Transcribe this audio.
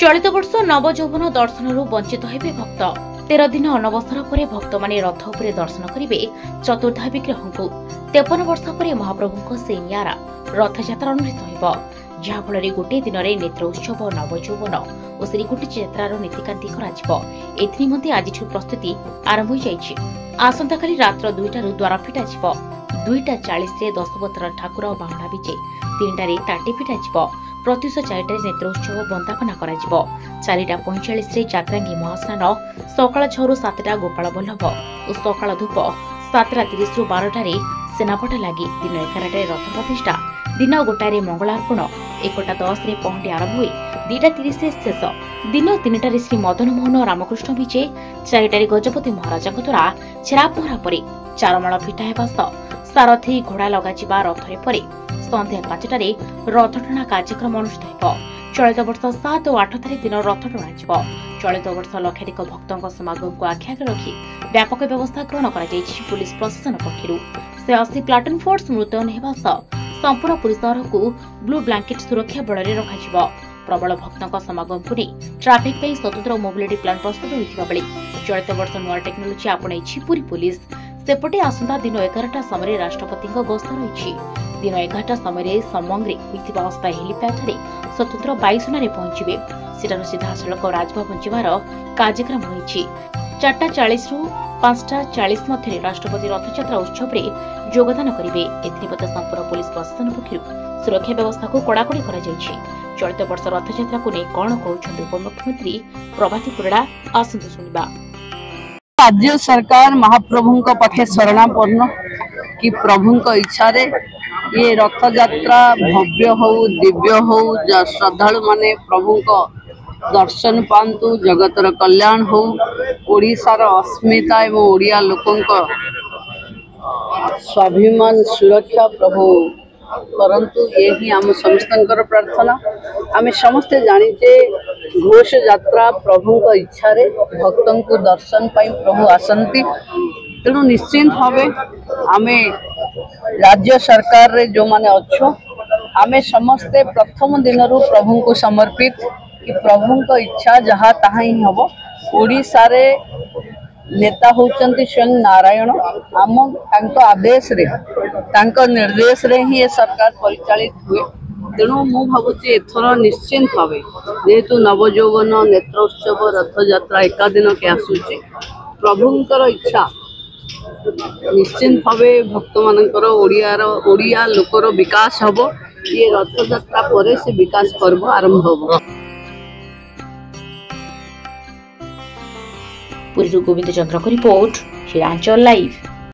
चलित वर्ष नवयौवन दर्शन वंचित हेबे भक्त 13 दिन अनवसर पर भक्त माने रथ उपरे दर्शन करिवे चतुर्धा विग्रह को 53 वर्ष पर महाप्रभु से नियारा रथयात्रा अनुष्ठित हेब जहाँफल गोटे दिन में नेत्र उत्सव नवयौवन और श्रीगुंडीचा यात्रार नीतिकांति एनिमते आज प्रस्तुति आरंभ हो जाइए। आसंता काली रात्र 2टारू द्वार फिटा 2:40 दशवतर ठाकुर बाहुना विजे 3टारे ताटी फिटा प्रत्युष 4टारे नेत्रोत्सव बंदापना करा 4:45 जात्रांगी महास्नान सकाळ 6ରୁ 7टा गोपाल बल्लभ और सकाळ धूप 7:30ରୁ 12टारे सेनापट लगी दिन 11टारे रथ प्रतिष्ठा दिन 1टारे मंगलार्पण 1:10 पहंडी आरंभ हुई 2:30 शेष दिन 3टारे श्री मदन मोहन रामकृष्ण विजे 4टारे गजपति महाराज द्वारा छेरा पहरा पर चारमाल फिटा हेबा सारथी घोड़ा लगा रथरे पर संध्या 5टारे रथटଣା कार्यक्रम अनुष्ठित हो। चलित वर्ष 7 और 8 तारिख दिन रथ टणा चलित वर्ष लक्षाधिक भक्तों समागम को आखि रखी व्यापक व्यवस्था ग्रहण कर पुलिस प्रशासन पक्षर 80 प्लाटून फोर्स मुतयन होगा संपूर्ण पुरी शहर को ब्लू ब्लैंकेट सुरक्षा बल में रखा प्रबल भक्तों समागम को नहीं ट्राफिक पे स्वतंत्र मोबिलिटी प्लान प्रस्तुत होता बेले चलित वर्ष नुआ टेक्नोलोजी आपणई पुरी पुलिस सेपटे आसंता दिन 11टा समय राष्ट्रपति गस्त रही दिन 11टा समय समंग्रे अस्थायी हेलीपैड स्वतंत्र वायुसेना पहुंचे सेठार सीधासलख राजभवन जीवार कार्यक्रम रही 4:40 ରୁ 5:40 मध्य राष्ट्रपति रथयात्रा उत्सव में योगदान करेंगे। एथिपते संपूर्ण पुलिस प्रशासन पक्षर सुरक्षा व्यवस्था को कड़ाकड़ी कर चलित वर्ष रथयात्रा को नहीं कौन कहते उपमुख्यमंत्री प्रभाती परिड़ा आसंतु सुनिबा। राज्य सरकार महाप्रभु पक्षे शरणापन्न कि प्रभु इच्छा रे ये रथ यात्रा भव्य हो दिव्य हो श्रद्धालु माने प्रभु दर्शन पांतु जगतर कल्याण हो ओडिशार अस्मिता एवं ओडिया लोकों स्वाभिमान सुरक्षा प्रभु परंतु यही आम समस्त प्रार्थना आम समस्ते जानीचे घोष यात्रा प्रभु इच्छा रे भक्तों को दर्शन पाई प्रभु आसंती तेणु निश्चिंत भावे आमे राज्य सरकार रे जो माने अच्छो आमे समस्ते प्रथम दिन प्रभु को समर्पित कि प्रभु इच्छा जहाँ ताहा ही हम ओडिशा रे नेता होचंती स्वयं नारायण आम आदेश रे निर्देश रे ही ये सरकार परिचालित हुए तेणु मु भावुची एथर निश्चिंत भावे जेहेतु नवयौवन नेत्रोत्सव रथ यात्रा एका दिन के आसुचे प्रभुंकर इच्छा निश्चिंत भावे भक्त मानकर ओडिया लोकर विकास हबो ये रथ यात्रा पर से विकास पर्व आरंभ हबो। पुरी गोविंद चंद्र को रिपोर्ट शिरांचल लाइव।